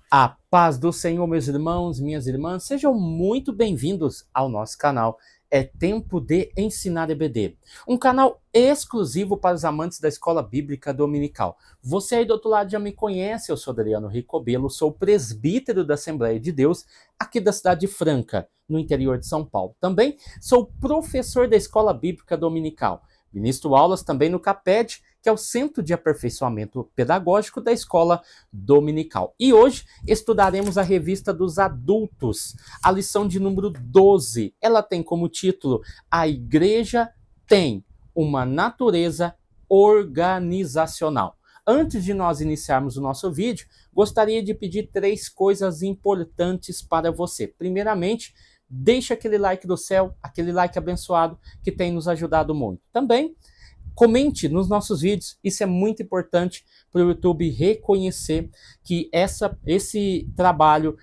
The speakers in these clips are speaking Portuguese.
A paz do Senhor, meus irmãos, minhas irmãs, sejam muito bem-vindos ao nosso canal. É Tempo de Ensinar EBD, um canal exclusivo para os amantes da Escola Bíblica Dominical. Você aí do outro lado já me conhece, eu sou Adriano Ricobelo, sou presbítero da Assembleia de Deus aqui da cidade de Franca, no interior de São Paulo. Também sou professor da Escola Bíblica Dominical. Ministro aulas também no CAPED, que é o Centro de Aperfeiçoamento Pedagógico da Escola Dominical. E hoje estudaremos a revista dos adultos, a lição de número 12. Ela tem como título: A Igreja tem uma natureza organizacional. Antes de nós iniciarmos o nosso vídeo, gostaria de pedir 3 coisas importantes para você. Primeiramente, deixe aquele like do céu, aquele like abençoado que tem nos ajudado muito. Também comente nos nossos vídeos, isso é muito importante para o YouTube reconhecer que esse trabalho,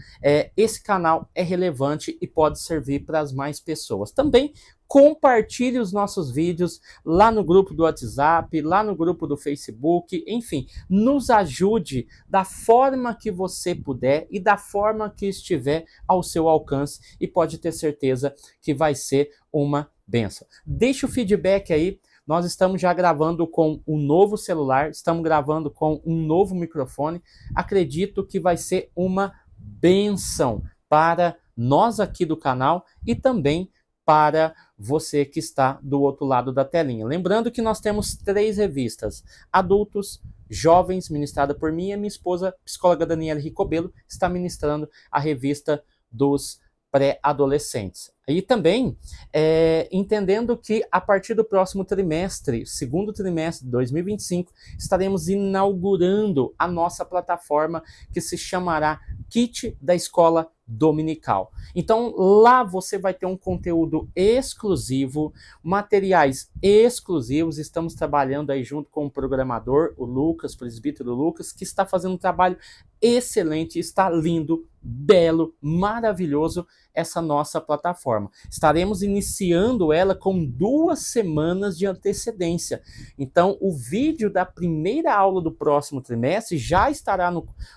esse canal é relevante e pode servir para as mais pessoas. Também compartilhe os nossos vídeos lá no grupo do WhatsApp, lá no grupo do Facebook, enfim, nos ajude da forma que você puder e da forma que estiver ao seu alcance e pode ter certeza que vai ser uma bênção. Deixe o feedback aí. Nós estamos já gravando com um novo celular, estamos gravando com um novo microfone. Acredito que vai ser uma bênção para nós aqui do canal e também para você que está do outro lado da telinha. Lembrando que nós temos 3 revistas: Adultos, Jovens, ministrada por mim, e minha esposa, psicóloga Daniela Ricobelo, está ministrando a revista dos pré-adolescentes. E também entendendo que a partir do próximo trimestre, segundo trimestre de 2025, estaremos inaugurando a nossa plataforma que se chamará Kit da Escola Dominical. Então lá você vai ter um conteúdo exclusivo, materiais exclusivos. Estamos trabalhando aí junto com o programador, o Lucas, o presbítero Lucas, que está fazendo um trabalho excelente, está lindo, belo, maravilhoso essa nossa plataforma. Estaremos iniciando ela com 2 semanas de antecedência. Então, o vídeo da primeira aula do próximo trimestre já estará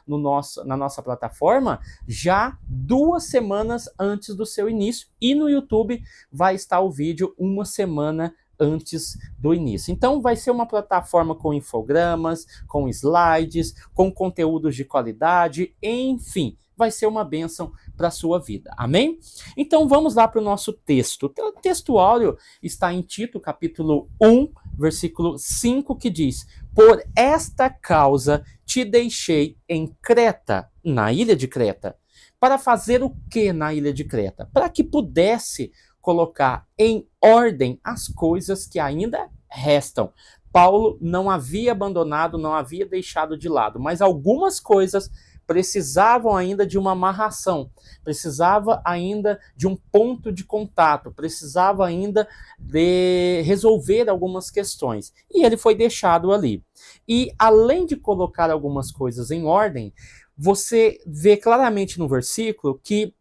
na nossa plataforma já 2 semanas antes do seu início, e no YouTube vai estar o vídeo 1 semana antes do início. Então vai ser uma plataforma com infogramas, com slides, com conteúdos de qualidade, enfim, vai ser uma bênção para a sua vida. Amém? Então vamos lá para o nosso texto. O texto áureo está em Tito, capítulo 1, versículo 5, que diz: Por esta causa te deixei em Creta, na ilha de Creta. Para fazer o que na ilha de Creta? Para que pudesse colocar em ordem as coisas que ainda restam. Paulo não havia abandonado, não havia deixado de lado, mas algumas coisas precisavam ainda de uma amarração, precisava ainda de um ponto de contato, precisava ainda de resolver algumas questões. E ele foi deixado ali. E além de colocar algumas coisas em ordem, você vê claramente no versículo que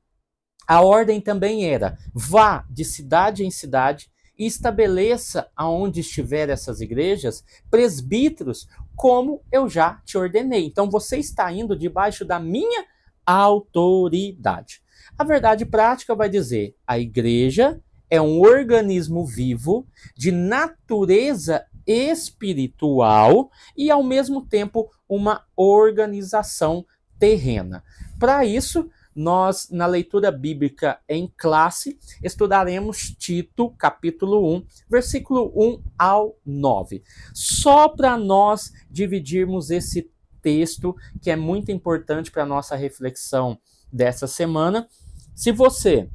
a ordem também era: vá de cidade em cidade e estabeleça aonde estiver essas igrejas presbíteros, como eu já te ordenei. Então você está indo debaixo da minha autoridade. A verdade prática vai dizer: a igreja é um organismo vivo de natureza espiritual e ao mesmo tempo uma organização terrena. Para isso, nós, na leitura bíblica em classe, estudaremos Tito, capítulo 1, versículo 1 ao 9. Só para nós dividirmos esse texto, que é muito importante para a nossa reflexão dessa semana. Se você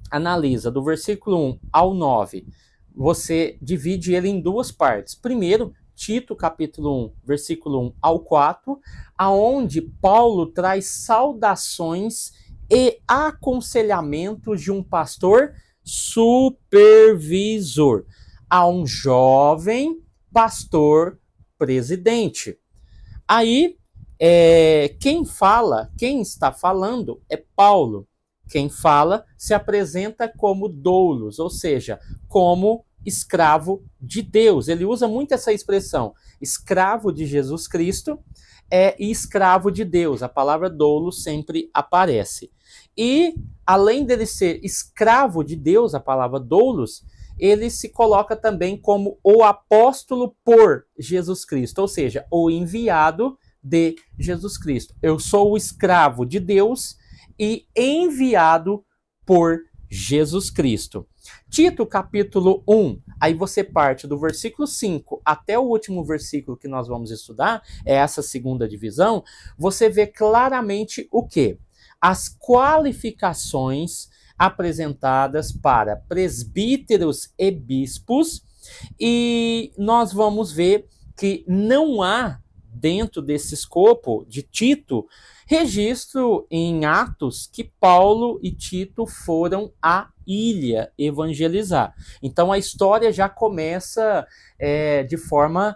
analisa do versículo 1 ao 9, você divide ele em 2 partes. Primeiro, Tito, capítulo 1, versículo 1 ao 4, aonde Paulo traz saudações e aconselhamentos de um pastor supervisor a um jovem pastor presidente. Aí, quem está falando é Paulo. Quem fala se apresenta como doulos, ou seja, como escravo de Deus. Ele usa muito essa expressão, escravo de Jesus Cristo, e escravo de Deus. A palavra doulos sempre aparece. E, além dele ser escravo de Deus, a palavra doulos, ele se coloca também como o apóstolo por Jesus Cristo, ou seja, o enviado de Jesus Cristo. Eu sou o escravo de Deus e enviado por Jesus Cristo. Tito, capítulo 1, aí você parte do versículo 5 até o último versículo que nós vamos estudar, é essa segunda divisão, você vê claramente o quê? As qualificações apresentadas para presbíteros e bispos, e nós vamos ver que não há, dentro desse escopo de Tito, registro em Atos que Paulo e Tito foram à ilha evangelizar. Então a história já começa de forma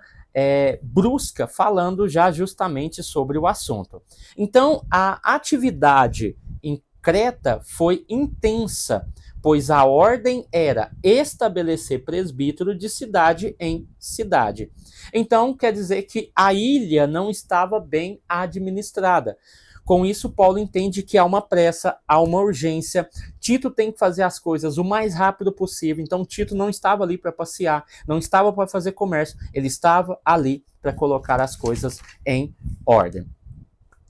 brusca, falando já justamente sobre o assunto. Então a atividade em Creta foi intensa, pois a ordem era estabelecer presbítero de cidade em cidade. Então, quer dizer que a ilha não estava bem administrada. Com isso, Paulo entende que há uma pressa, há uma urgência. Tito tem que fazer as coisas o mais rápido possível. Então, Tito não estava ali para passear, não estava para fazer comércio, ele estava ali para colocar as coisas em ordem.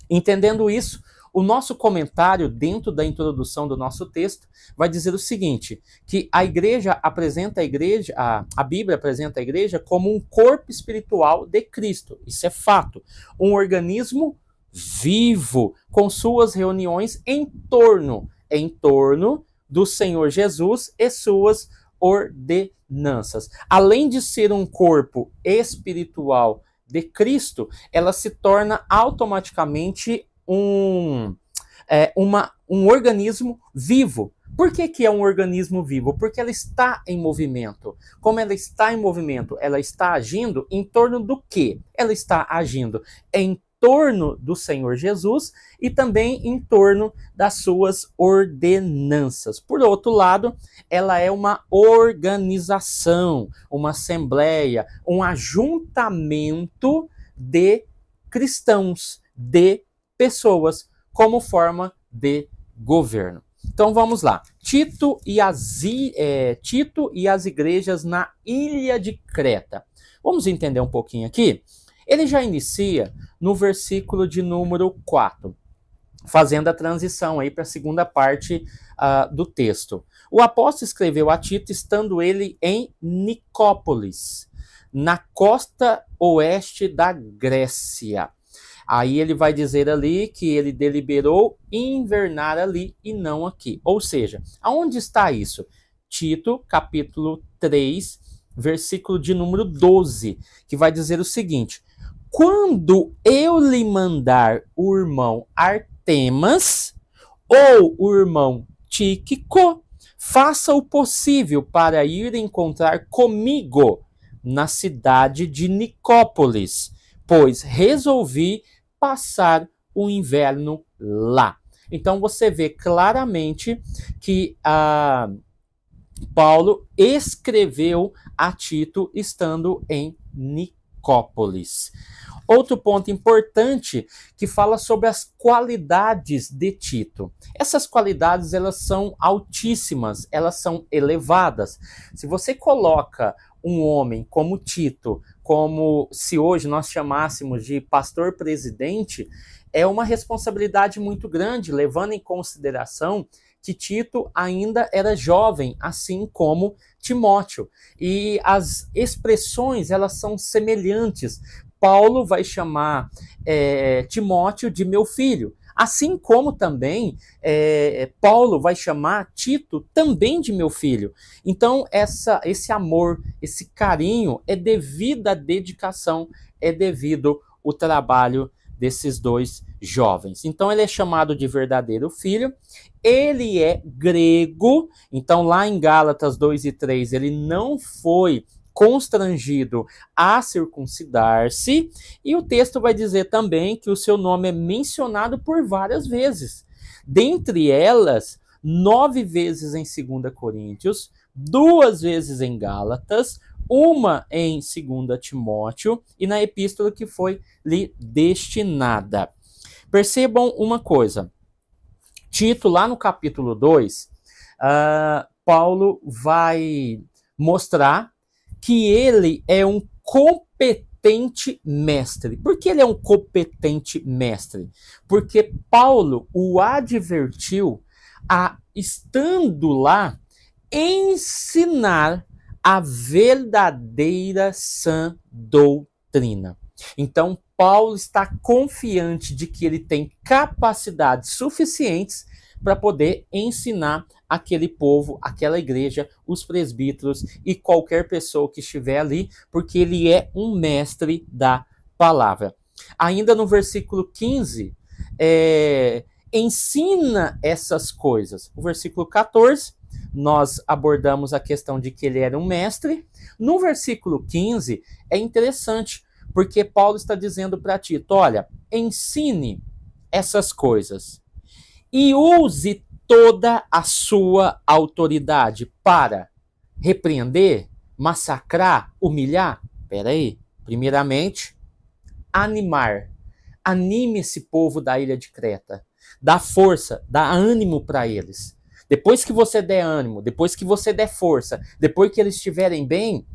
Entendendo isso, o nosso comentário, dentro da introdução do nosso texto, vai dizer o seguinte, que a igreja apresenta a Bíblia apresenta a igreja como um corpo espiritual de Cristo. Isso é fato. Um organismo vivo, com suas reuniões em torno do Senhor Jesus e suas ordenanças. Além de ser um corpo espiritual de Cristo, ela se torna automaticamente um organismo vivo. Por que é um organismo vivo? Porque ela está em movimento. Como ela está em movimento, ela está agindo em torno do quê? Ela está agindo em torno do Senhor Jesus e também em torno das suas ordenanças. Por outro lado, ela é uma organização, uma assembleia, um ajuntamento de cristãos, de pessoas, como forma de governo. Então vamos lá. Tito e as igrejas na ilha de Creta. Vamos entender um pouquinho aqui? Ele já inicia no versículo de número 4, fazendo a transição aí para a segunda parte do texto. O apóstolo escreveu a Tito estando ele em Nicópolis, na costa oeste da Grécia. Aí ele vai dizer ali que ele deliberou invernar ali e não aqui. Ou seja, aonde está isso? Tito, capítulo 3, versículo de número 12, que vai dizer o seguinte: quando eu lhe mandar o irmão Artemas ou o irmão Tíquico, faça o possível para ir encontrar comigo na cidade de Nicópolis, pois resolvi passar o inverno lá. Então você vê claramente que Paulo escreveu a Tito estando em Nicópolis. Outro ponto importante que fala sobre as qualidades de Tito. Essas qualidades, elas são altíssimas, elas são elevadas. Se você coloca um homem como Tito, como se hoje nós chamássemos de pastor-presidente, é uma responsabilidade muito grande, levando em consideração que Tito ainda era jovem, assim como Timóteo. E as expressões, elas são semelhantes. Paulo vai chamar Timóteo de meu filho, assim como também Paulo vai chamar Tito também de meu filho. Então esse amor, esse carinho é devido à dedicação, é devido ao trabalho desses dois jovens. Então ele é chamado de verdadeiro filho, ele é grego, então lá em Gálatas 2 e 3 ele não foi constrangido a circuncidar-se, e o texto vai dizer também que o seu nome é mencionado por várias vezes, dentre elas 9 vezes em 2 Coríntios, 2 vezes em Gálatas, uma em 2 Timóteo e na epístola que foi lhe destinada. Percebam uma coisa. Tito, lá no capítulo 2, Paulo vai mostrar que ele é um competente mestre. Por que ele é um competente mestre? Porque Paulo o advertiu a, estando lá, ensinar a verdadeira sã doutrina. Então, Paulo está confiante de que ele tem capacidades suficientes para poder ensinar aquele povo, aquela igreja, os presbíteros e qualquer pessoa que estiver ali, porque ele é um mestre da palavra. Ainda no versículo 15, ensina essas coisas. O versículo 14, nós abordamos a questão de que ele era um mestre. No versículo 15, é interessante, porque Paulo está dizendo para Tito, olha, ensine essas coisas e use toda a sua autoridade para repreender, massacrar, humilhar. Espera aí. Primeiramente, animar. Anime esse povo da ilha de Creta. Dá força, dá ânimo para eles. Depois que você der ânimo, depois que você der força, depois que eles estiverem bem,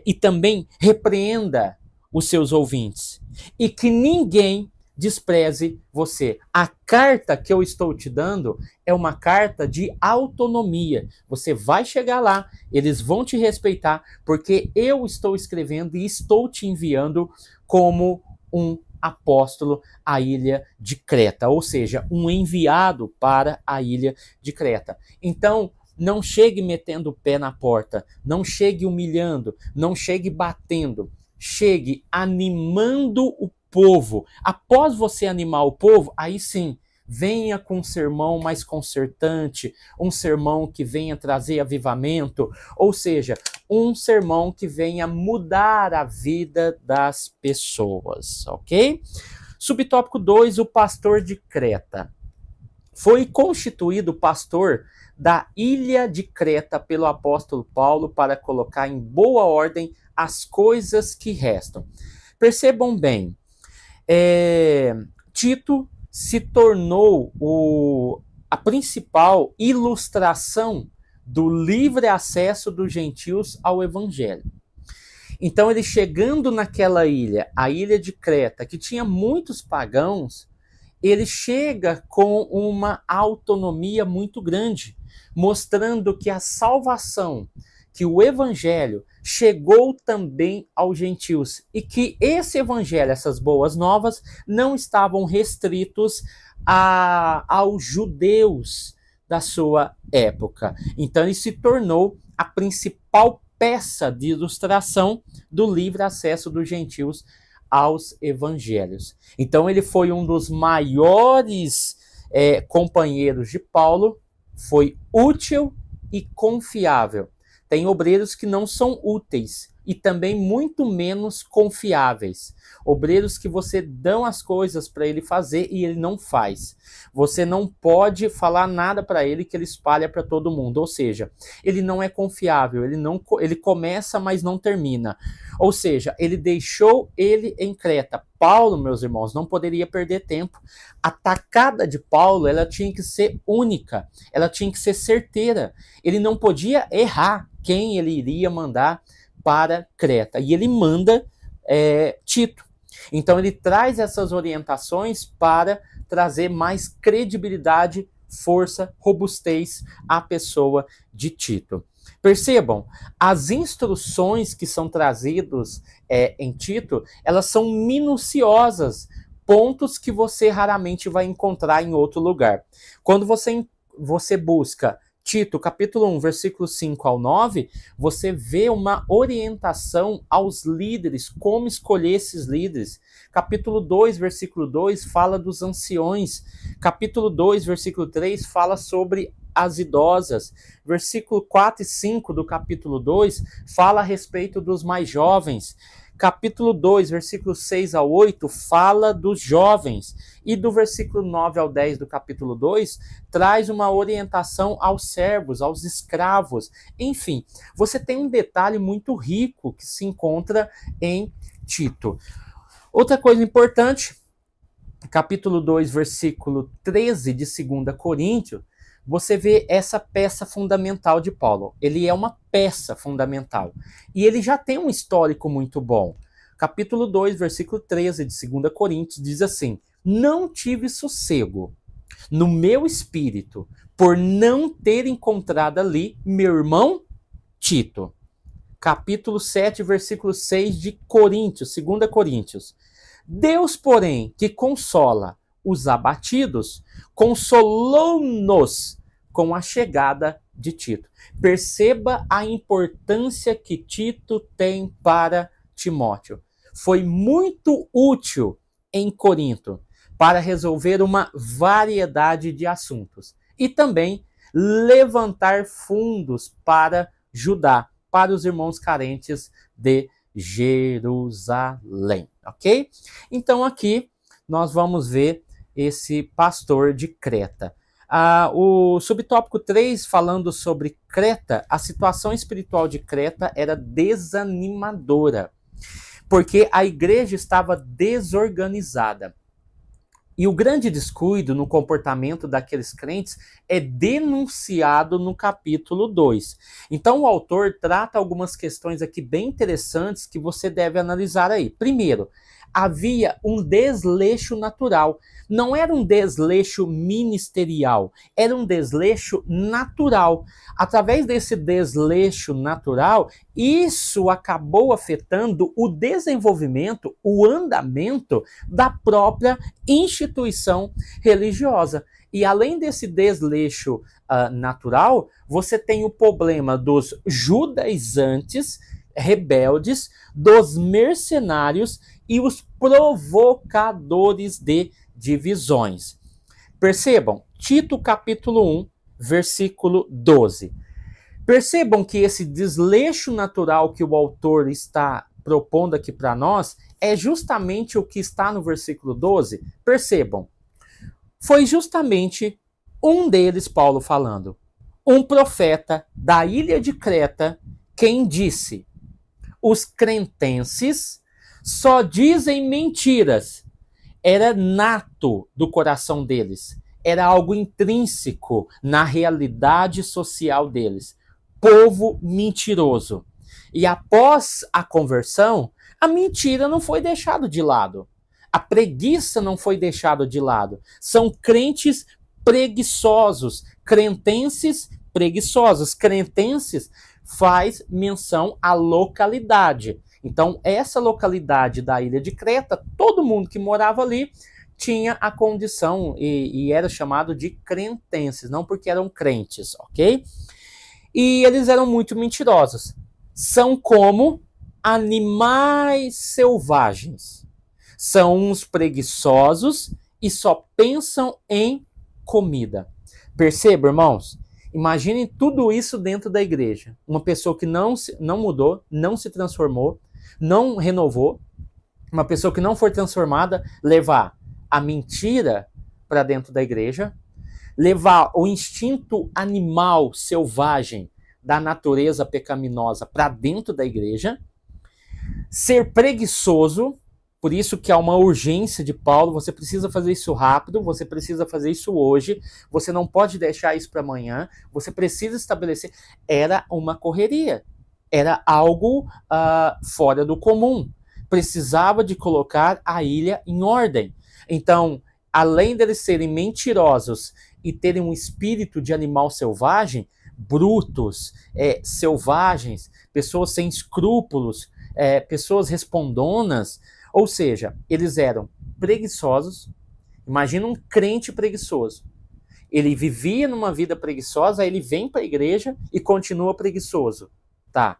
e também repreenda os seus ouvintes. E que ninguém despreze você. A carta que eu estou te dando é uma carta de autonomia. Você vai chegar lá, eles vão te respeitar, porque eu estou escrevendo e estou te enviando como um apóstolo à ilha de Creta, ou seja, um enviado para a ilha de Creta. Então, não chegue metendo o pé na porta, não chegue humilhando, não chegue batendo, chegue animando o povo. Após você animar o povo, aí sim, venha com um sermão mais concertante, um sermão que venha trazer avivamento, ou seja, um sermão que venha mudar a vida das pessoas, ok? Subtópico 2, o pastor de Creta. Foi constituído pastor da ilha de Creta pelo apóstolo Paulo para colocar em boa ordem as coisas que restam. Percebam bem, Tito se tornou a principal ilustração do livre acesso dos gentios ao evangelho. Então, ele chegando naquela ilha, a ilha de Creta, que tinha muitos pagãos, ele chega com uma autonomia muito grande, mostrando que a salvação, que o evangelho chegou também aos gentios e que esse evangelho, essas boas novas, não estavam restritos aos judeus da sua época. Então ele se tornou a principal peça de ilustração do livre acesso dos gentios aos evangelhos. Então ele foi um dos maiores companheiros de Paulo, foi útil e confiável. Tem obreiros que não são úteis e também muito menos confiáveis. Obreiros que você dão as coisas para ele fazer e ele não faz. Você não pode falar nada para ele que ele espalha para todo mundo. Ou seja, ele não é confiável, ele começa, mas não termina. Ou seja, ele deixou ele em Creta. Paulo, meus irmãos, não poderia perder tempo. A tacada de Paulo, ela tinha que ser única, ela tinha que ser certeira. Ele não podia errar quem ele iria mandar para Creta. E ele manda Tito. Então ele traz essas orientações para trazer mais credibilidade, força, robustez à pessoa de Tito. Percebam, as instruções que são trazidas em Tito, elas são minuciosas, pontos que você raramente vai encontrar em outro lugar. Quando você busca Tito, capítulo 1, versículo 5 ao 9, você vê uma orientação aos líderes, como escolher esses líderes. Capítulo 2, versículo 2, fala dos anciões. Capítulo 2, versículo 3, fala sobre as idosas. Versículo 4 e 5 do capítulo 2, fala a respeito dos mais jovens. capítulo 2, versículos 6 ao 8, fala dos jovens. E do versículo 9 ao 10 do capítulo 2, traz uma orientação aos servos, aos escravos. Enfim, você tem um detalhe muito rico que se encontra em Tito. Outra coisa importante, capítulo 2, versículo 13 de 2 Coríntios, você vê essa peça fundamental de Paulo. Ele é uma peça fundamental. E ele já tem um histórico muito bom. Capítulo 2, versículo 13 de 2 Coríntios diz assim: não tive sossego no meu espírito por não ter encontrado ali meu irmão Tito. Capítulo 7, versículo 6 de Coríntios, 2 Coríntios. Deus, porém, que consola os abatidos, consolou-nos com a chegada de Tito. Perceba a importância que Tito tem para Timóteo. Foi muito útil em Corinto para resolver uma variedade de assuntos e também levantar fundos para Judá, para os irmãos carentes de Jerusalém, ok? Então aqui nós vamos ver esse pastor de Creta. O subtópico 3, falando sobre Creta, a situação espiritual de Creta era desanimadora, porque a igreja estava desorganizada. E o grande descuido no comportamento daqueles crentes é denunciado no capítulo 2. Então o autor trata algumas questões aqui bem interessantes que você deve analisar aí. Primeiro, havia um desleixo natural. Não era um desleixo ministerial, era um desleixo natural. Através desse desleixo natural, isso acabou afetando o desenvolvimento, o andamento da própria instituição religiosa. E além desse desleixo natural, você tem o problema dos judaizantes, rebeldes, dos mercenários e os provocadores de divisões. Percebam, Tito capítulo 1, versículo 12. Percebam que esse desleixo natural que o autor está propondo aqui para nós é justamente o que está no versículo 12. Percebam, foi justamente um deles, Paulo falando, um profeta da ilha de Creta, quem disse: os cretenses só dizem mentiras. Era nato do coração deles. Era algo intrínseco na realidade social deles. Povo mentiroso. E após a conversão, a mentira não foi deixada de lado. A preguiça não foi deixada de lado. São crentes preguiçosos. Cretenses preguiçosos. Cretenses faz menção à localidade. Então, essa localidade da ilha de Creta, todo mundo que morava ali tinha a condição e era chamado de cretenses, não porque eram crentes, ok? E eles eram muito mentirosos. São como animais selvagens. São uns preguiçosos e só pensam em comida. Perceba, irmãos? Imaginem tudo isso dentro da igreja. Uma pessoa que não mudou, não se transformou, não renovou, uma pessoa que não foi transformada, levar a mentira para dentro da igreja, levar o instinto animal selvagem da natureza pecaminosa para dentro da igreja, ser preguiçoso, por isso que há uma urgência de Paulo, você precisa fazer isso rápido, você precisa fazer isso hoje, você não pode deixar isso para amanhã, você precisa estabelecer. Era uma correria, era algo fora do comum, precisava de colocar a ilha em ordem. Então, além deles serem mentirosos e terem um espírito de animal selvagem, brutos, selvagens, pessoas sem escrúpulos, pessoas respondonas, ou seja, eles eram preguiçosos. Imagina um crente preguiçoso. Ele vivia numa vida preguiçosa, aí ele vem para a igreja e continua preguiçoso. Tá?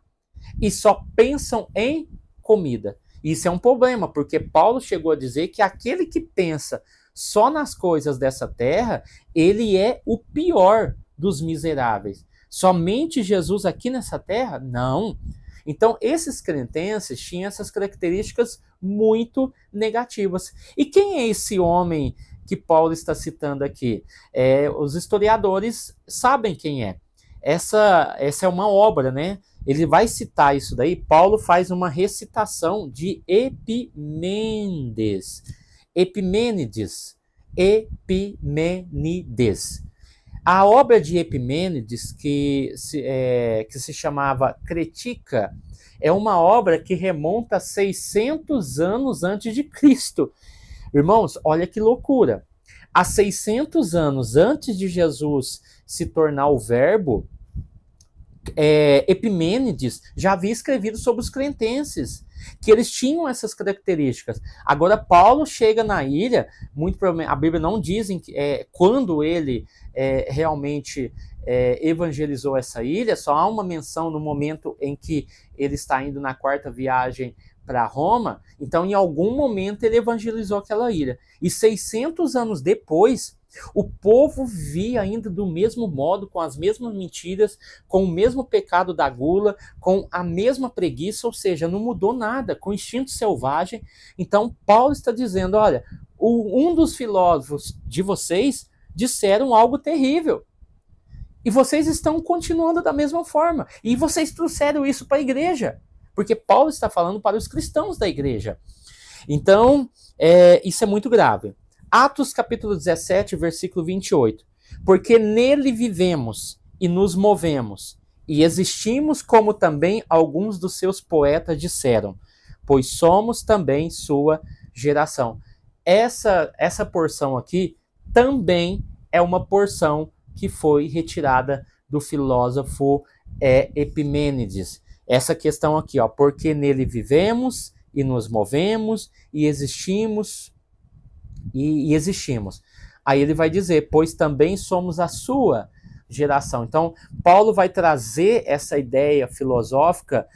E só pensam em comida. Isso é um problema, porque Paulo chegou a dizer que aquele que pensa só nas coisas dessa terra, ele é o pior dos miseráveis. Somente Jesus aqui nessa terra? Não. Então, esses cretenses tinham essas características muito negativas. E quem é esse homem que Paulo está citando aqui? Os historiadores sabem quem é. Essa é uma obra, né? Ele vai citar isso daí. Paulo faz uma recitação de Epimênides. A obra de Epimênides, que se chamava Critica, é uma obra que remonta a 600 anos antes de Cristo. Irmãos, olha que loucura. Há 600 anos antes de Jesus se tornar o verbo, Epimênides já havia escrevido sobre os cretenses, que eles tinham essas características. Agora, Paulo chega na ilha, muito provavelmente, a Bíblia não diz quando ele realmente evangelizou essa ilha, só há uma menção no momento em que ele está indo na 4ª viagem para Roma. Então, em algum momento, ele evangelizou aquela ilha. E 600 anos depois, o povo via ainda do mesmo modo, com as mesmas mentiras, com o mesmo pecado da gula, com a mesma preguiça, ou seja, não mudou nada, com instinto selvagem. Então, Paulo está dizendo, olha, um dos filósofos de vocês disseram algo terrível. E vocês estão continuando da mesma forma. E vocês trouxeram isso para a igreja. Porque Paulo está falando para os cristãos da igreja. Então, isso é muito grave. Atos capítulo 17, versículo 28. Porque nele vivemos e nos movemos, e existimos como também alguns dos seus poetas disseram, pois somos também sua geração. Essa porção aqui também é uma porção que foi retirada do filósofo Epimênides. Essa questão aqui, ó, porque nele vivemos e nos movemos e existimos. E existimos. Aí ele vai dizer, pois também somos a sua geração. Então, Paulo vai trazer essa ideia filosófica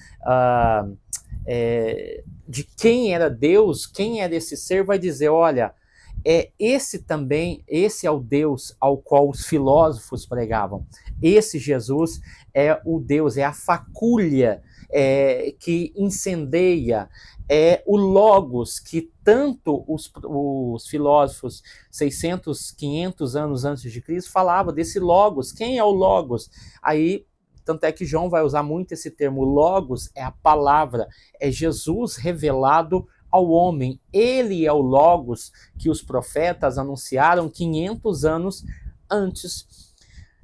de quem era Deus, quem era esse ser, vai dizer, olha, esse é o Deus ao qual os filósofos pregavam. Esse Jesus é o Deus, é a facúlia que incendeia, é o Logos que tanto os filósofos 600, 500 anos antes de Cristo falavam desse Logos. Quem é o Logos? Aí, tanto é que João vai usar muito esse termo. Logos é a palavra, é Jesus revelado ao homem. Ele é o Logos que os profetas anunciaram 500 anos antes.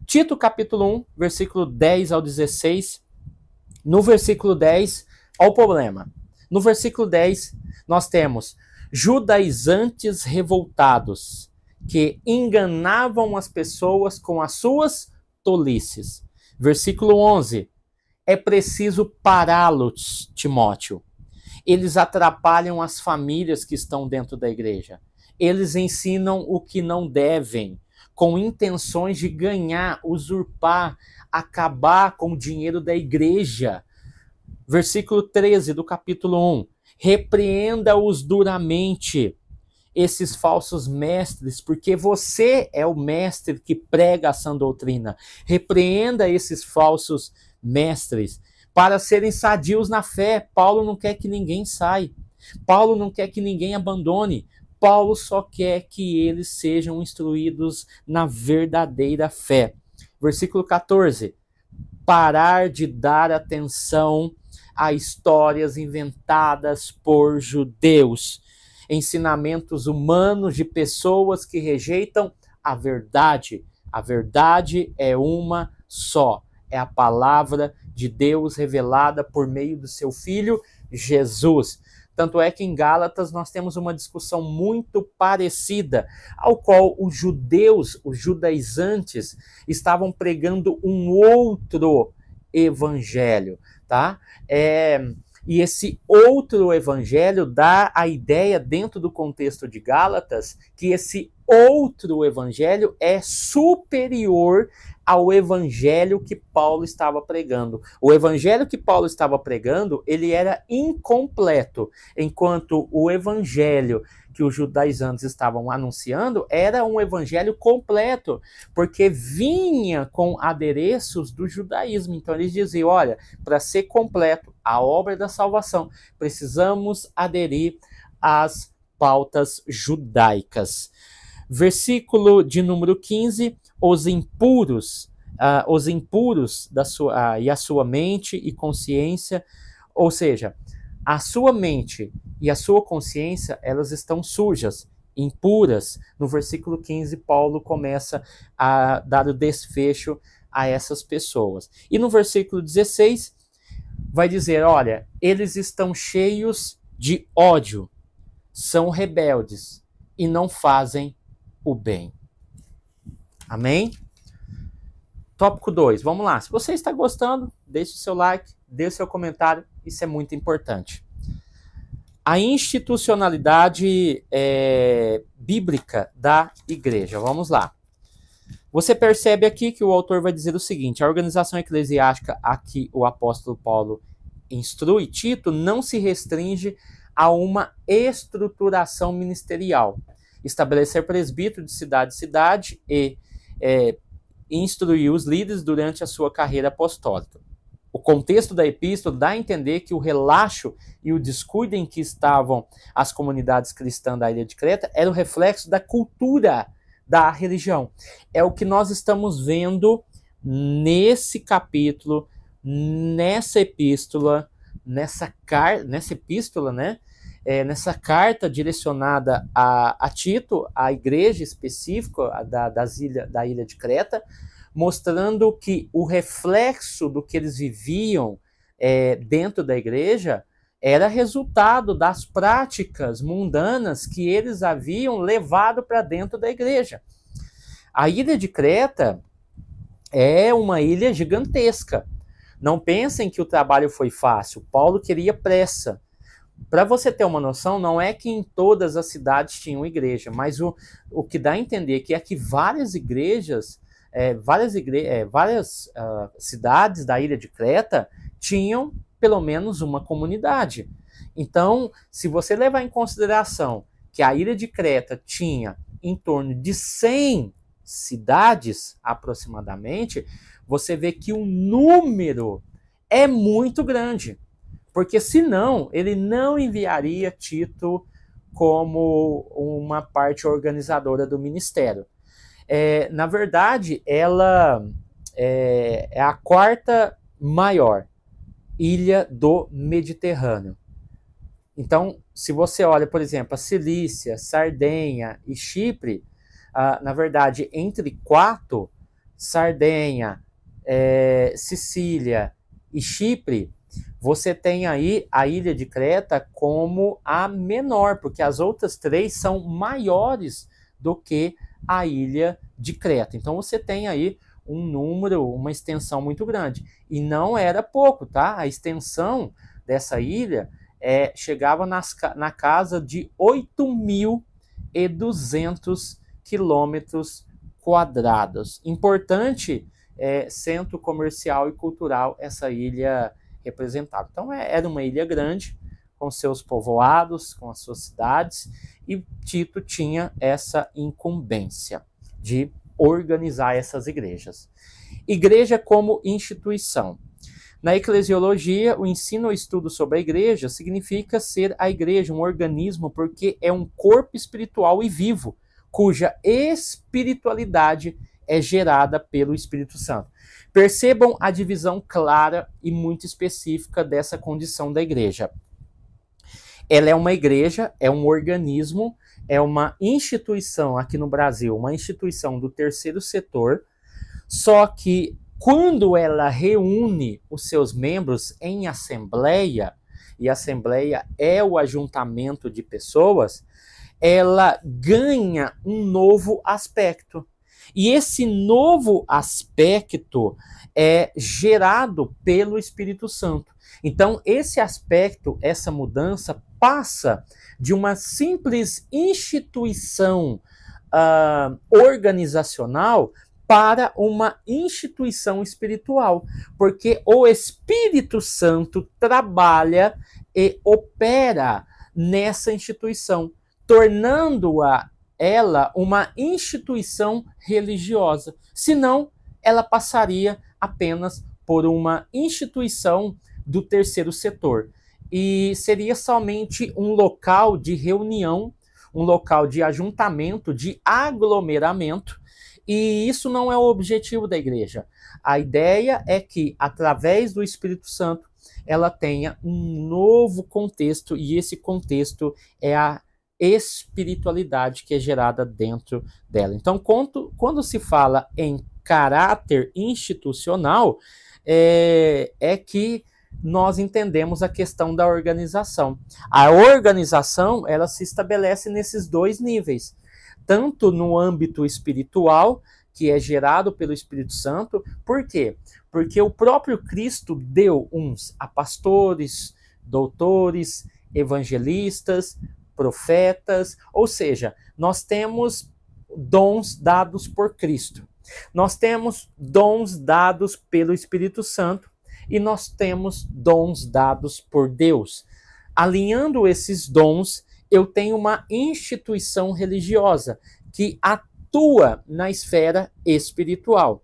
Tito capítulo 1, versículo 10 ao 16. No versículo 10, olha o problema. No versículo 10, nós temos judaizantes revoltados, que enganavam as pessoas com as suas tolices. Versículo 11, é preciso pará-los, Timóteo. Eles atrapalham as famílias que estão dentro da igreja. Eles ensinam o que não devem, com intenções de ganhar, usurpar, acabar com o dinheiro da igreja. Versículo 13 do capítulo 1. Repreenda-os duramente, esses falsos mestres, porque você é o mestre que prega a sã doutrina. Repreenda esses falsos mestres para serem sadios na fé. Paulo não quer que ninguém saia. Paulo não quer que ninguém abandone. Paulo só quer que eles sejam instruídos na verdadeira fé. Versículo 14. Parar de dar atenção a histórias inventadas por judeus, ensinamentos humanos de pessoas que rejeitam a verdade. A verdade é uma só, é a palavra de Deus revelada por meio do seu Filho Jesus. Tanto é que em Gálatas nós temos uma discussão muito parecida, ao qual os judeus, os judaizantes, estavam pregando um outro evangelho, tá? E esse outro evangelho dá a ideia, dentro do contexto de Gálatas, que esse outro evangelho é superior ao evangelho que Paulo estava pregando. O evangelho que Paulo estava pregando, ele era incompleto, enquanto o evangelho que os judaizantes estavam anunciando era um evangelho completo, porque vinha com adereços do judaísmo. Então eles diziam, olha, para ser completo a obra da salvação, precisamos aderir às pautas judaicas. Versículo de número 15, os impuros e a sua mente e consciência, ou seja, a sua mente e a sua consciência, elas estão sujas, impuras. No versículo 15, Paulo começa a dar o desfecho a essas pessoas. E no versículo 16, vai dizer, olha, eles estão cheios de ódio, são rebeldes e não fazem o bem. Amém? Tópico 2, vamos lá. Se você está gostando, deixe o seu like, dê o seu comentário, isso é muito importante. A institucionalidade bíblica da igreja. Vamos lá. Você percebe aqui que o autor vai dizer o seguinte, a organização eclesiástica a que o apóstolo Paulo instrui Tito não se restringe a uma estruturação ministerial. Estabelecer presbítero de cidade em cidade e instruir os líderes durante a sua carreira apostólica. O contexto da epístola dá a entender que o relaxo e o descuido em que estavam as comunidades cristãs da ilha de Creta era o reflexo da cultura da religião. É o que nós estamos vendo nesse capítulo, nessa epístola, nessa carta direcionada a Tito, a igreja específica da ilha de Creta, mostrando que o reflexo do que eles viviam dentro da igreja era resultado das práticas mundanas que eles haviam levado para dentro da igreja. A ilha de Creta é uma ilha gigantesca. Não pensem que o trabalho foi fácil. Paulo queria pressa. Para você ter uma noção, não é que em todas as cidades tinham igreja, mas o que dá a entender que é que várias cidades da ilha de Creta tinham pelo menos uma comunidade. Então, se você levar em consideração que a ilha de Creta tinha em torno de 100 cidades aproximadamente, você vê que o número é muito grande. Porque senão ele não enviaria Tito como uma parte organizadora do ministério. Na verdade, ela é a quarta maior ilha do Mediterrâneo. Então, se você olha, por exemplo, a Cilícia, Sardenha e Chipre, na verdade, entre quatro, Sardenha, Sicília e Chipre, você tem aí a ilha de Creta como a menor, porque as outras três são maiores do que a ilha de Creta. Então você tem aí um número, uma extensão muito grande. E não era pouco, tá? A extensão dessa ilha chegava na casa de 8.200 quilômetros quadrados. Importante centro comercial e cultural essa ilha representava. Então era uma ilha grande, com seus povoados, com as suas cidades, e Tito tinha essa incumbência de organizar essas igrejas. Igreja como instituição. Na eclesiologia, o ensino ou estudo sobre a igreja significa ser a igreja um organismo porque é um corpo espiritual e vivo, cuja espiritualidade é gerada pelo Espírito Santo. Percebam a divisão clara e muito específica dessa condição da igreja. Ela é uma igreja, é um organismo, é uma instituição aqui no Brasil, uma instituição do terceiro setor, só que quando ela reúne os seus membros em assembleia, e a assembleia é o ajuntamento de pessoas, ela ganha um novo aspecto. E esse novo aspecto é gerado pelo Espírito Santo. Então, esse aspecto, essa mudança, passa de uma simples instituição organizacional para uma instituição espiritual, porque o Espírito Santo trabalha e opera nessa instituição, tornando-a ela uma instituição religiosa. Senão, ela passaria apenas por uma instituição do terceiro setor. E seria somente um local de reunião, um local de ajuntamento, de aglomeramento, e isso não é o objetivo da igreja. A ideia é que, através do Espírito Santo, ela tenha um novo contexto, e esse contexto é a espiritualidade que é gerada dentro dela. Então, quando se fala em caráter institucional, é que nós entendemos a questão da organização. A organização, ela se estabelece nesses dois níveis, tanto no âmbito espiritual, que é gerado pelo Espírito Santo. Por quê? Porque o próprio Cristo deu uns a pastores, doutores, evangelistas, profetas, ou seja, nós temos dons dados por Cristo. Nós temos dons dados pelo Espírito Santo e nós temos dons dados por Deus. Alinhando esses dons, eu tenho uma instituição religiosa que atua na esfera espiritual.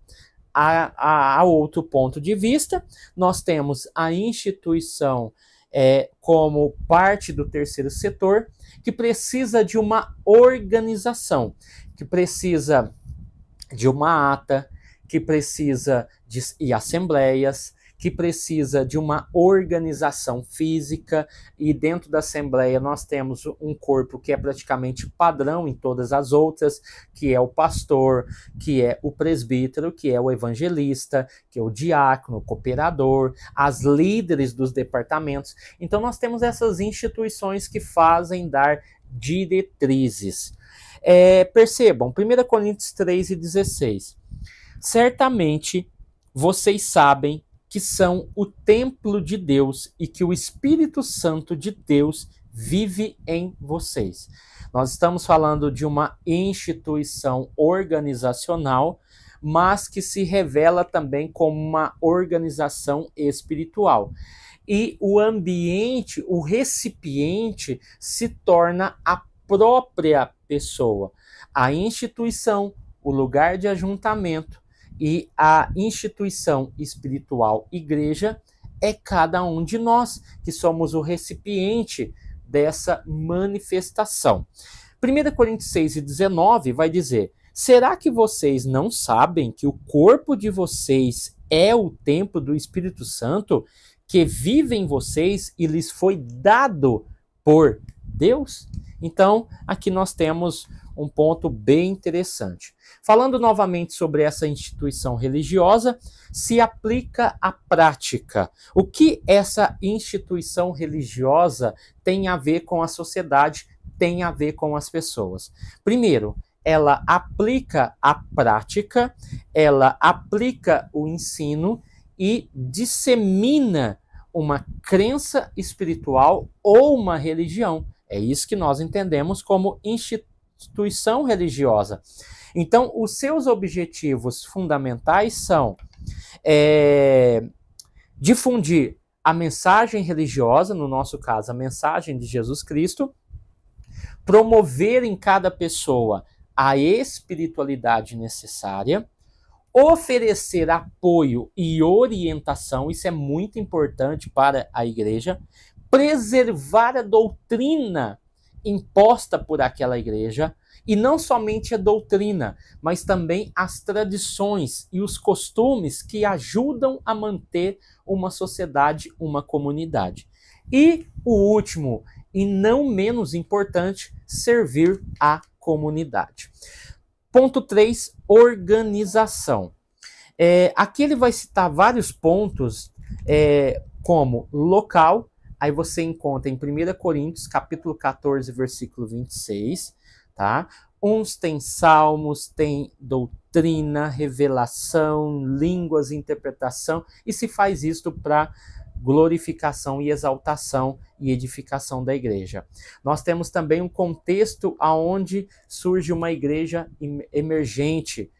A outro ponto de vista, nós temos a instituição como parte do terceiro setor, que precisa de uma organização, que precisa de uma ata, que precisa de assembleias, que precisa de uma organização física, e dentro da Assembleia nós temos um corpo que é praticamente padrão em todas as outras, que é o pastor, que é o presbítero, que é o evangelista, que é o diácono, o cooperador, as líderes dos departamentos. Então nós temos essas instituições que fazem dar diretrizes. Percebam, 1 Coríntios 3:16. Certamente vocês sabem que são o templo de Deus e que o Espírito Santo de Deus vive em vocês. Nós estamos falando de uma instituição organizacional, mas que se revela também como uma organização espiritual. E o ambiente, o recipiente, se torna a própria pessoa. A instituição, o lugar de ajuntamento, e a instituição espiritual igreja é cada um de nós, que somos o recipiente dessa manifestação. 1 Coríntios 6:19 vai dizer: será que vocês não sabem que o corpo de vocês é o templo do Espírito Santo, que vive em vocês e lhes foi dado por Deus? Então, aqui nós temos um ponto bem interessante. Falando novamente sobre essa instituição religiosa, se aplica à prática. O que essa instituição religiosa tem a ver com a sociedade, tem a ver com as pessoas? Primeiro, ela aplica a prática, ela aplica o ensino e dissemina uma crença espiritual ou uma religião. É isso que nós entendemos como instituição religiosa. Então, os seus objetivos fundamentais são difundir a mensagem religiosa, no nosso caso, a mensagem de Jesus Cristo, promover em cada pessoa a espiritualidade necessária, oferecer apoio e orientação, isso é muito importante para a igreja, preservar a doutrina imposta por aquela igreja, e não somente a doutrina, mas também as tradições e os costumes que ajudam a manter uma sociedade, uma comunidade. E o último, e não menos importante, servir a comunidade. Ponto 3, organização. Aqui ele vai citar vários pontos, como local. Aí você encontra em 1 Coríntios, capítulo 14, versículo 26, tá? Uns têm salmos, têm doutrina, revelação, línguas, interpretação, e se faz isto para glorificação e exaltação e edificação da igreja. Nós temos também um contexto onde surge uma igreja emergente.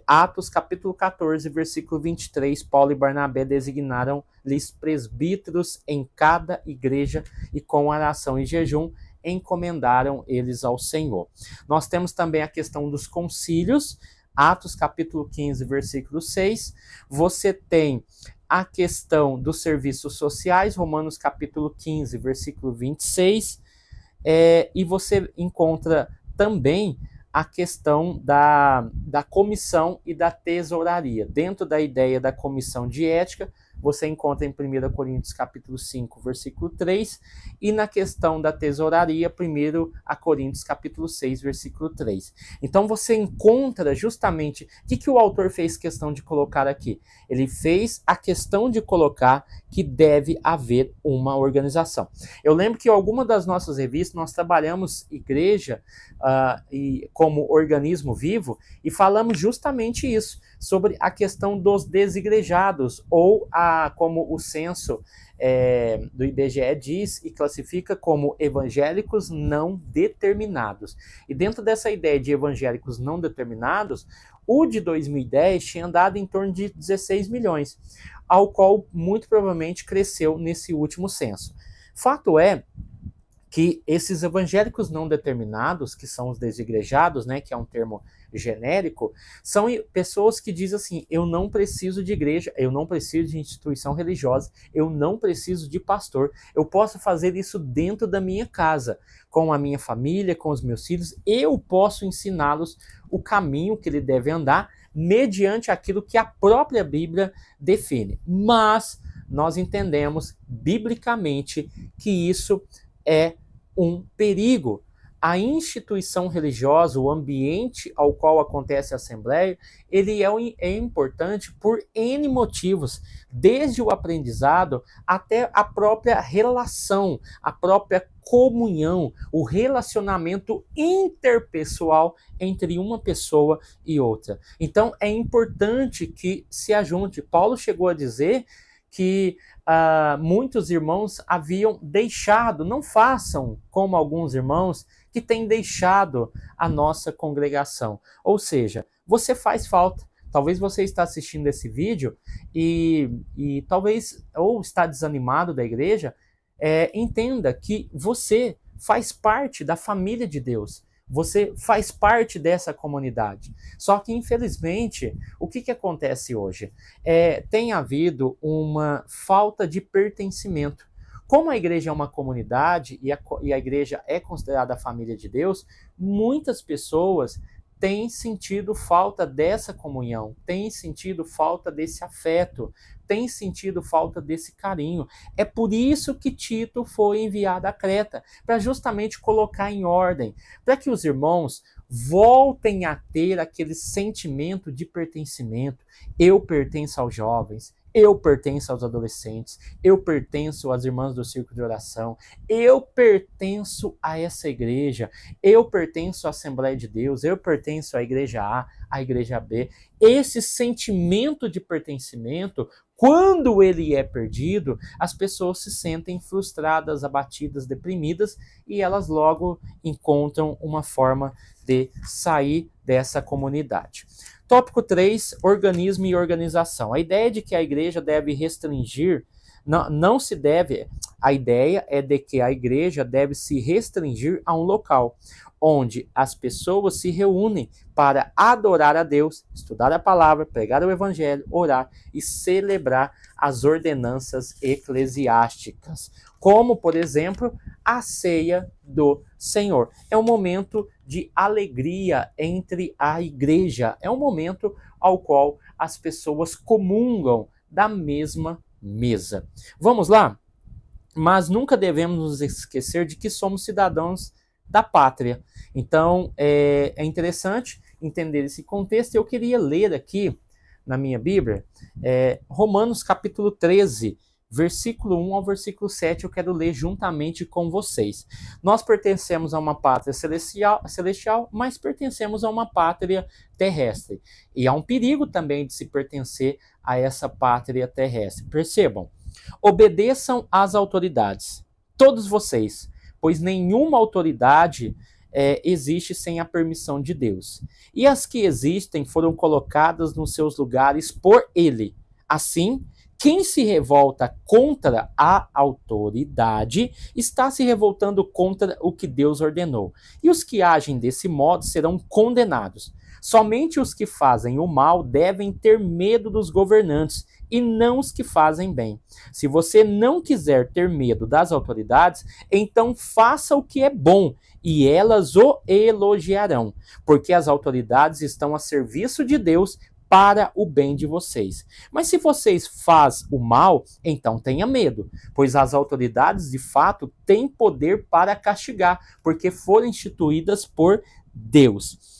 Atos capítulo 14, versículo 23, Paulo e Barnabé designaram-lhes presbíteros em cada igreja e com oração e jejum encomendaram eles ao Senhor. Nós temos também a questão dos concílios, Atos capítulo 15, versículo 6. Você tem a questão dos serviços sociais, Romanos capítulo 15, versículo 26. E você encontra também a questão da comissão e da tesouraria. Dentro da ideia da comissão de ética, você encontra em 1 Coríntios capítulo 5, versículo 3, e na questão da tesouraria, 1 Coríntios capítulo 6, versículo 3. Então você encontra justamente o que o autor fez questão de colocar aqui. Ele fez a questão de colocar que deve haver uma organização. Eu lembro que em alguma das nossas revistas nós trabalhamos igreja como organismo vivo e falamos justamente isso, sobre a questão dos desigrejados, ou como o censo do IBGE diz e classifica como evangélicos não determinados. E dentro dessa ideia de evangélicos não determinados, o de 2010 tinha dado em torno de 16 milhões, ao qual muito provavelmente cresceu nesse último censo. Fato é que esses evangélicos não determinados, que são os desigrejados, né, que é um termo genérico, são pessoas que dizem assim: eu não preciso de igreja, eu não preciso de instituição religiosa, eu não preciso de pastor, eu posso fazer isso dentro da minha casa, com a minha família, com os meus filhos, eu posso ensiná-los o caminho que ele deve andar, mediante aquilo que a própria Bíblia define. Mas nós entendemos biblicamente que isso é um perigo. A instituição religiosa, o ambiente ao qual acontece a assembleia, ele é importante por N motivos, desde o aprendizado até a própria relação, a própria comunhão, o relacionamento interpessoal entre uma pessoa e outra. Então é importante que se ajunte. Paulo chegou a dizer que muitos irmãos haviam deixado, não façam como alguns irmãos que têm deixado a nossa congregação. Ou seja, você faz falta. Talvez você está assistindo esse vídeo e talvez, ou está desanimado da igreja, entenda que você faz parte da família de Deus. Você faz parte dessa comunidade. Só que, infelizmente, o que acontece hoje? Tem havido uma falta de pertencimento. Como a igreja é uma comunidade e a igreja é considerada a família de Deus, muitas pessoas têm sentido falta dessa comunhão, têm sentido falta desse afeto, têm sentido falta desse carinho. É por isso que Tito foi enviado a Creta, para justamente colocar em ordem, para que os irmãos voltem a ter aquele sentimento de pertencimento. Eu pertenço aos jovens, eu pertenço aos adolescentes, eu pertenço às irmãs do círculo de oração, eu pertenço a essa igreja, eu pertenço à Assembleia de Deus, eu pertenço à igreja A, à igreja B. Esse sentimento de pertencimento, quando ele é perdido, as pessoas se sentem frustradas, abatidas, deprimidas, e elas logo encontram uma forma de sair dessa comunidade. Tópico 3, organismo e organização. A ideia de que a igreja deve restringir, não se deve, a ideia é de que a igreja deve se restringir a um local, onde as pessoas se reúnem para adorar a Deus, estudar a palavra, pregar o evangelho, orar e celebrar as ordenanças eclesiásticas, como, por exemplo, a ceia do Senhor. É um momento de alegria entre a igreja, é um momento ao qual as pessoas comungam da mesma mesa. Vamos lá? Mas nunca devemos nos esquecer de que somos cidadãos da pátria. Então, é interessante entender esse contexto. Eu queria ler aqui na minha Bíblia, Romanos capítulo 13, versículo 1 ao versículo 7, eu quero ler juntamente com vocês. Nós pertencemos a uma pátria celestial, mas pertencemos a uma pátria terrestre. E há um perigo também de se pertencer a essa pátria terrestre. Percebam, obedeçam às autoridades, todos vocês, pois nenhuma autoridade existe sem a permissão de Deus. E as que existem foram colocadas nos seus lugares por Ele. Assim, Quem se revolta contra a autoridade está se revoltando contra o que Deus ordenou. E os que agem desse modo serão condenados. Somente os que fazem o mal devem ter medo dos governantes e não os que fazem bem. Se você não quiser ter medo das autoridades, então faça o que é bom e elas o elogiarão, porque as autoridades estão a serviço de Deus para o bem de vocês. Mas se vocês fazem o mal, então tenha medo, pois as autoridades de fato têm poder para castigar, porque foram instituídas por Deus.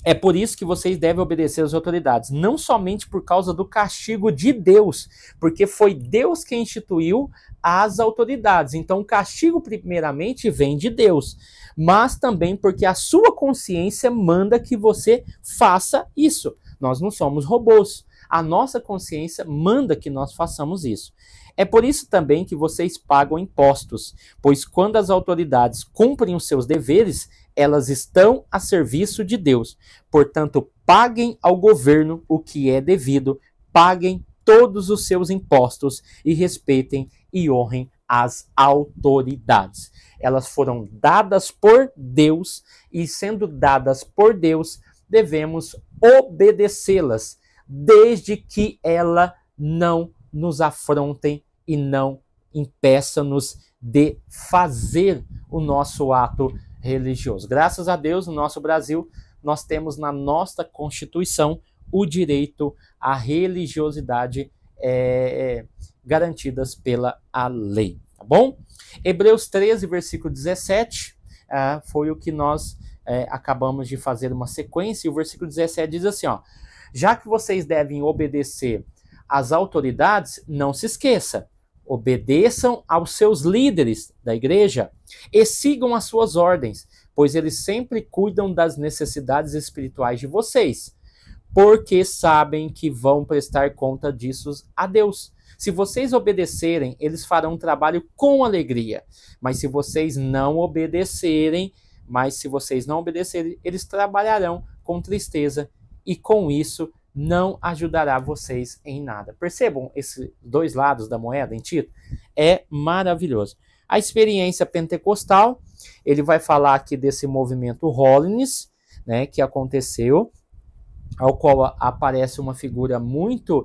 É por isso que vocês devem obedecer às autoridades, não somente por causa do castigo de Deus, porque foi Deus quem instituiu as autoridades. Então o castigo primeiramente vem de Deus, mas também porque a sua consciência manda que você faça isso. Nós não somos robôs. A nossa consciência manda que nós façamos isso. É por isso também que vocês pagam impostos, pois quando as autoridades cumprem os seus deveres, elas estão a serviço de Deus. Portanto, paguem ao governo o que é devido, paguem todos os seus impostos e respeitem e honrem as autoridades. Elas foram dadas por Deus e, sendo dadas por Deus, devemos obedecê-las, desde que ela não nos afrontem e não impeça-nos de fazer o nosso ato religioso. Graças a Deus, no nosso Brasil, nós temos na nossa Constituição o direito à religiosidade garantidas pela lei, tá bom? Hebreus 13, versículo 17, foi o que nós acabamos de fazer uma sequência, e o versículo 17 diz assim, ó, já que vocês devem obedecer às autoridades, não se esqueça, obedeçam aos seus líderes da igreja e sigam as suas ordens, pois eles sempre cuidam das necessidades espirituais de vocês, porque sabem que vão prestar conta disso a Deus. Se vocês obedecerem, eles farão um trabalho com alegria, mas se vocês não obedecerem, eles trabalharão com tristeza e com isso não ajudará vocês em nada. Percebam esses dois lados da moeda em Tito? É maravilhoso. A experiência pentecostal, ele vai falar aqui desse movimento Holiness, né, que aconteceu, ao qual aparece uma figura muito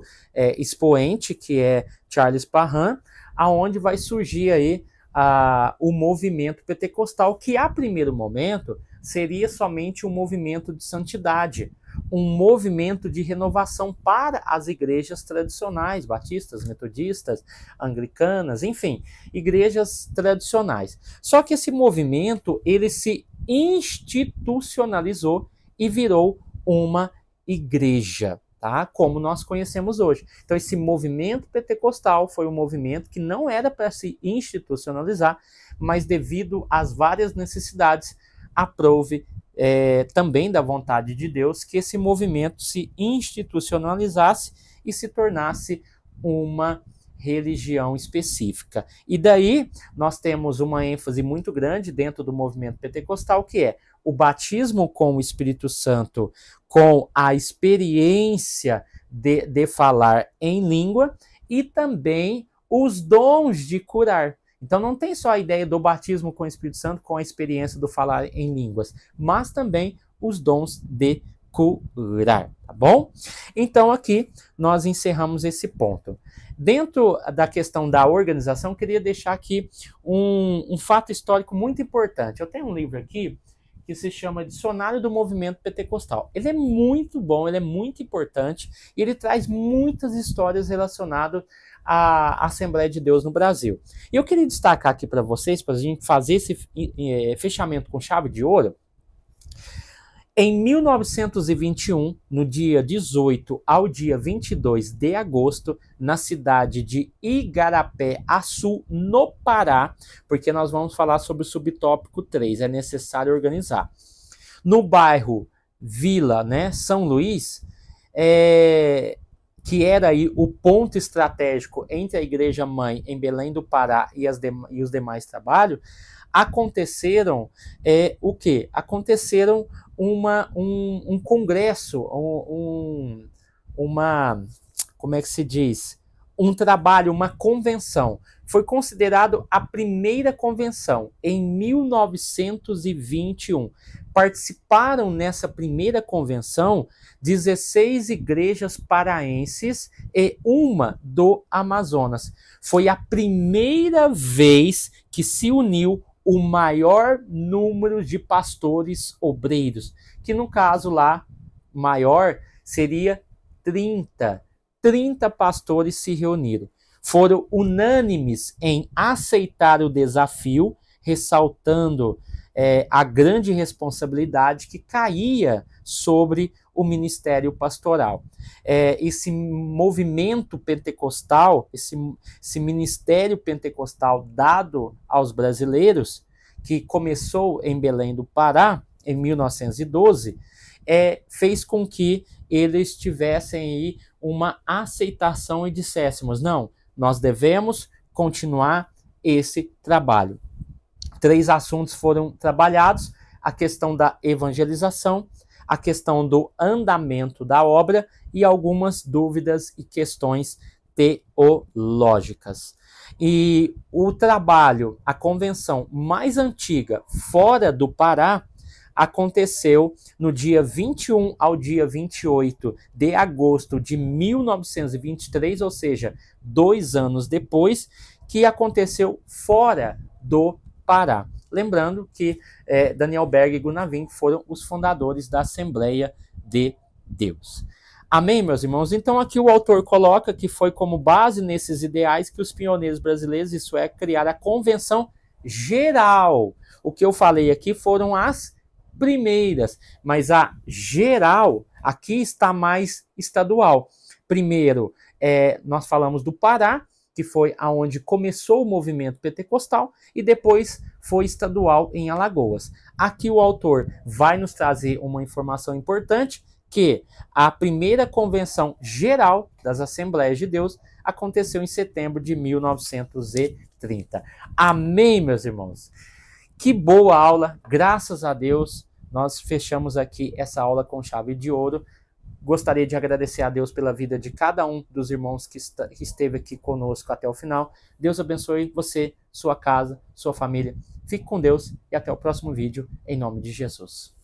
expoente, que é Charles Parham, aonde vai surgir aí o movimento pentecostal, que a primeiro momento seria somente um movimento de santidade, um movimento de renovação para as igrejas tradicionais, batistas, metodistas, anglicanas, enfim, igrejas tradicionais. Só que esse movimento, ele se institucionalizou e virou uma igreja, tá? Como nós conhecemos hoje. Então, esse movimento pentecostal foi um movimento que não era para se institucionalizar, mas devido às várias necessidades, aprove também da vontade de Deus que esse movimento se institucionalizasse e se tornasse uma religião específica. E daí nós temos uma ênfase muito grande dentro do movimento pentecostal, que é o batismo com o Espírito Santo, com a experiência de falar em língua e também os dons de curar. Então não tem só a ideia do batismo com o Espírito Santo, com a experiência do falar em línguas, mas também os dons de curar, tá bom? Então aqui nós encerramos esse ponto. Dentro da questão da organização, queria deixar aqui um fato histórico muito importante. Eu tenho um livro aqui que se chama Dicionário do Movimento Pentecostal. Ele é muito bom, ele é muito importante e ele traz muitas histórias relacionadas à Assembleia de Deus no Brasil. E eu queria destacar aqui para vocês, para a gente fazer esse fechamento com chave de ouro. Em 1921, no dia 18 ao dia 22 de agosto, na cidade de Igarapé-Açu, no Pará, porque nós vamos falar sobre o subtópico 3, é necessário organizar. No bairro Vila, né, São Luís, que era aí o ponto estratégico entre a Igreja Mãe em Belém do Pará e os demais trabalhos, aconteceram o quê? Aconteceram um congresso, como é que se diz? Um trabalho, uma convenção. Foi considerado a primeira convenção em 1921. Participaram nessa primeira convenção 16 igrejas paraenses e uma do Amazonas. Foi a primeira vez que se uniu o maior número de pastores obreiros, que no caso lá, maior, seria 30. 30 pastores se reuniram. Foram unânimes em aceitar o desafio, ressaltando a grande responsabilidade que caía sobre o ministério pastoral. Esse movimento pentecostal, esse ministério pentecostal dado aos brasileiros, que começou em Belém do Pará, em 1912, fez com que eles tivessem aí uma aceitação e disséssemos, não, nós devemos continuar esse trabalho. 3 assuntos foram trabalhados: a questão da evangelização, a questão do andamento da obra e algumas dúvidas e questões teológicas. E o trabalho, a convenção mais antiga fora do Pará, aconteceu no dia 21 ao dia 28 de agosto de 1923, ou seja, 2 anos depois, que aconteceu fora do Pará. Lembrando que Daniel Berg e Gunavim foram os fundadores da Assembleia de Deus. Amém, meus irmãos? Então aqui o autor coloca que foi como base nesses ideais que os pioneiros brasileiros, isso é, criar a Convenção Geral. O que eu falei aqui foram as primeiras, mas a geral aqui está mais estadual. Primeiro, nós falamos do Pará, que foi aonde começou o movimento pentecostal, e depois foi estadual em Alagoas. Aqui o autor vai nos trazer uma informação importante, que a primeira convenção geral das Assembleias de Deus aconteceu em setembro de 1930. Amém, meus irmãos? Que boa aula, graças a Deus, nós fechamos aqui essa aula com chave de ouro. Gostaria de agradecer a Deus pela vida de cada um dos irmãos que esteve aqui conosco até o final. Deus abençoe você, sua casa, sua família. Fique com Deus e até o próximo vídeo, em nome de Jesus.